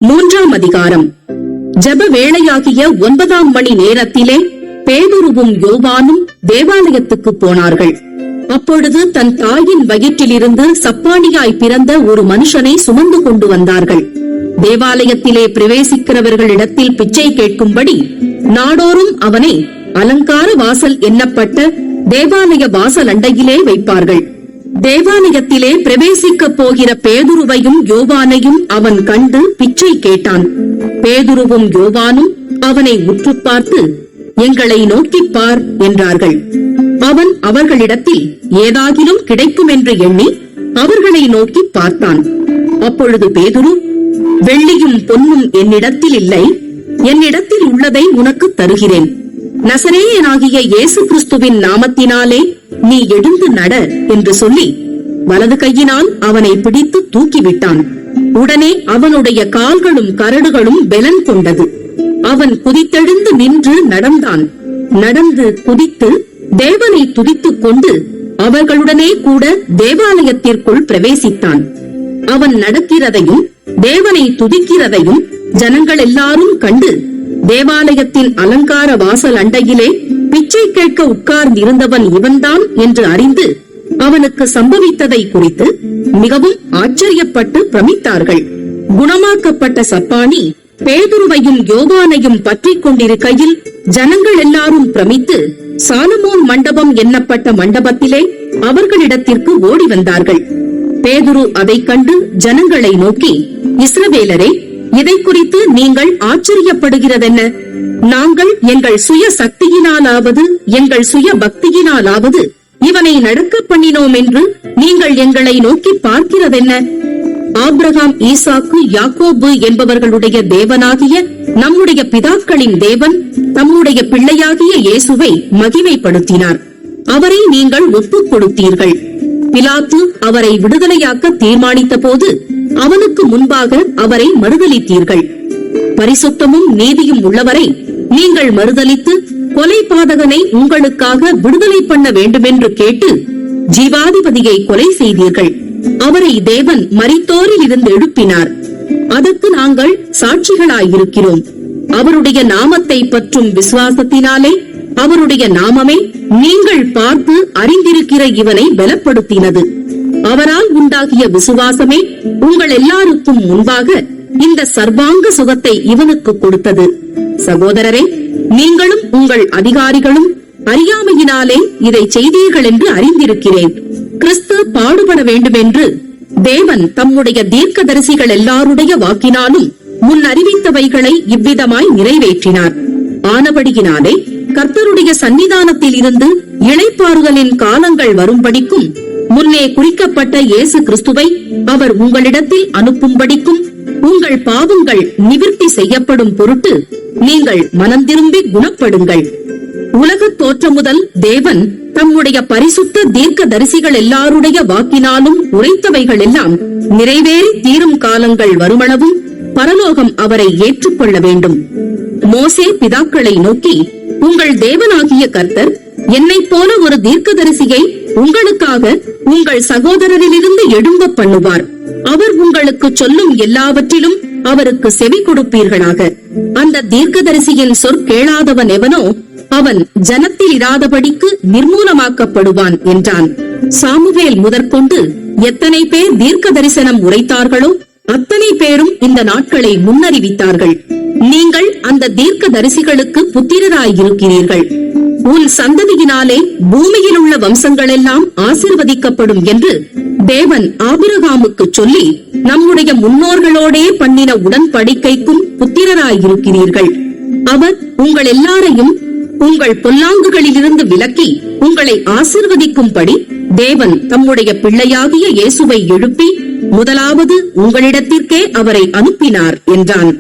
மூன்றாம் அதிகாரம். ஜெப வேளையாகிய 9ஆம் மணி நேரத்திலே பேதுருவும் யோவானும் தேவாலயத்துக்கு போனார்கள். அப்பொழுது தன் தாயின் வயிற்றிலிருந்து சப்பானியாய் பிறந்த ஒரு மனுஷனை சுமந்து கொண்டு வந்தார்கள். தேவாலயத்திலே பிரவேசிக்கிறவர்களிடத்தில் பிச்சை கேட்கும்படி நாடோறும் அவனை அலங்கார வாசல் எண்ணப்பட்ட தேவாலய வாசல் அண்டையிலே வைப்பார்கள். தேவாலயத்திலே பிரவேசிக்கப் போகிற பேதுருவையும் யோவானையும் அவன் கண்டு பிச்சை கேட்டான். பேதுருவும் யோவானும் அவனை உற்று பார்த்து, எங்களை நோக்கிப் பார் என்றார்கள். அவன் அவர்களிடத்தில் ஏதாகிலும் கிடைக்கும் என்று எண்ணி அவர்களை நோக்கி பார்த்தான். அப்பொழுது பேதுரு, வெள்ளியும் பொன்னும் என்னிடத்தில் இல்லை, என்னிடத்தில் உள்ளதை உனக்கு தருகிறேன். நசரேயனாகிய இயேசு கிறிஸ்துவின் நாமத்தினாலே நீ எழுந்து நட என்று சொல்லி வலது கையினால் அவனை பிடித்து தூக்கிவிட்டான். உடனே அவனுடைய கால்களும் கரடுகளும் பெலன் கொண்டது. அவன் குதித்தெழுந்து நின்று நடந்தான். நடந்து குதித்து தேவனை துதித்துக் கொண்டு அவர்களுடனே கூட தேவாலயத்திற்குள் பிரவேசித்தான். அவன் நடக்கிறதையும் தேவனை துதிக்கிறதையும் ஜனங்கள் எல்லாரும் கண்டு தேவாலயத்தின் அலங்கார வாசல் அண்டையிலே பிச்சை கேட்க உட்கார்ந்திருந்தவன் இவன்தான் என்று அறிந்து அவனுக்கு சம்பவித்ததை குறித்து மிகவும் ஆச்சரியப்பட்டு பிரமித்தார்கள். குணமாக்கப்பட்ட சப்பானி பேதுருவையும் யோவானையும் பற்றிக் கொண்டிருக்கையில் ஜனங்கள் எல்லாரும் பிரமித்து சாலமோன் மண்டபம் எண்ணப்பட்ட மண்டபத்திலே அவர்களிடத்திற்கு ஓடி வந்தார்கள். பேதுரு அதைக் கண்டு ஜனங்களை நோக்கி, இஸ்ரவேலரே, இதை குறித்து நீங்கள் ஆச்சரியப்படுகிறதென்ன? நாங்கள் எங்கள் சுய சக்தியினாலாவது எங்கள் சுய பக்தியினாலாவது இவனை நடக்க பண்ணினோம் என்று நீங்கள் எங்களை நோக்கி பார்க்கிறதென்ன? ஆபிரகாம், ஈசாக்கு, யாக்கோபு என்பவர்களுடைய தேவனாகிய நம்முடைய பிதாக்களின் தேவன் தம்முடைய பிள்ளையாகிய இயேசுவை மகிமைப்படுத்தினார். அவரை நீங்கள் ஒப்புக் கொடுத்தீர்கள். பிலாத்து அவரை விடுதலையாக்க தீர்மானித்த போது அவனுக்கு முன்பாக அவரை மறுதலித்தீர்கள். பரிசுத்தமும் நீதியும் உள்ளவரை நீங்கள் மறுதலித்து கொலை பாதகனை உங்களுக்காக விடுதலை பண்ண வேண்டுமென்று கேட்டு ஜீவாதிபதியை கொலை செய்தீர்கள். அவரை தேவன் மரித்தோரில் இருந்து எழுப்பினார். அதற்கு நாங்கள் சாட்சிகளாயிருக்கிறோம். அவருடைய நாமத்தை பற்றும் விசுவாசத்தினாலே அவருடைய நாமமே நீங்கள் பார்த்து அறிந்திருக்கிற இவனை பலப்படுத்தினது. அவரால் உண்டாகிய விசுவாசமே உங்கள் எல்லாருக்கும் முன்பாக இந்த சர்வாங்க சுகத்தை இவனுக்கு கொடுத்தது. சகோதரரே, நீங்களும் உங்கள் அதிகாரிகளும் அறியாமையினாலே இதை செய்தீர்கள் என்று அறிந்திருக்கிறேன். கிறிஸ்து பாடுபட வேண்டுமென்று தேவன் தம்முடைய தீர்க்கதரிசிகள் எல்லாருடைய வாக்கினாலும் முன் அறிவித்தவைகளை இவ்விதமாய் நிறைவேற்றினார். ஆனபடியினாலே கர்த்தருடைய சன்னிதானத்தில் இருந்து இளைப்பாறுதலின் காலங்கள் வரும்படிக்கும் முன்னே குறிக்கப்பட்ட இயேசு கிறிஸ்துவை அவர் உங்களிடத்தில் அனுப்பும்படிக்கும் உங்கள் பாவங்கள் நிவிர்த்தி செய்யப்படும் பொருட்டு நீங்கள் மனம் திரும்பி குணப்படுங்கள். உலகத் தோற்றம் முதல் தேவன் தம்முடைய பரிசுத்த தீர்க்க தரிசிகள் எல்லாருடைய வாக்கினாலும் உரைத்தவைகள் எல்லாம் நிறைவேறி தீரும் காலங்கள் வருமளவும் பரலோகம் அவரை ஏற்றுக்கொள்ள வேண்டும். மோசே பிதாக்களை நோக்கி, உங்கள் தேவனாகிய கர்த்தர் என்னைப் போல ஒரு தீர்க்கதரிசியை உங்களுக்காக உங்கள் சகோதரரிலிருந்து எழும்ப பண்ணுவார். அவர் உங்களுக்கு சொல்லும் எல்லாவற்றிலும் அவருக்கு செவி கொடுப்பீர்களாக. அந்த தீர்க்கதரிசியின் சொற்கேளாதவன் எவனோ அவன் ஜனத்தில் இராதபடிக்கு நிர்மூலமாக்கப்படுவான் என்றான். சாமுவேல் முதற்கொண்டு எத்தனை பேர் தீர்க்க தரிசனம் உரைத்தார்களோ அத்தனை பேரும் இந்த நாட்களை முன்னறிவித்தார்கள். நீங்கள் அந்த தீர்க்க தரிசிகளுக்கு புத்திரராயிருக்கிறீர்கள். உன் சந்ததியினாலே பூமியில் உள்ள வம்சங்கள் எல்லாம் ஆசீர்வதிக்கப்படும் என்று தேவன் ஆபிரகாமுக்கு சொல்லி நம்முடைய முன்னோர்களோடே பண்ணின உடன்படிக்கைக்கும் புத்திரராயிருக்கிறீர்கள். அவர் உங்கள் எல்லாரையும் உங்கள் பொல்லாங்குகளிலிருந்து விலக்கி உங்களை ஆசீர்வதிக்கும்படி தேவன் தம்முடைய பிள்ளையாகிய இயேசுவை எழுப்பி முதலாவது உங்களிடத்திற்கே அவரை அனுப்பினார் என்றான்.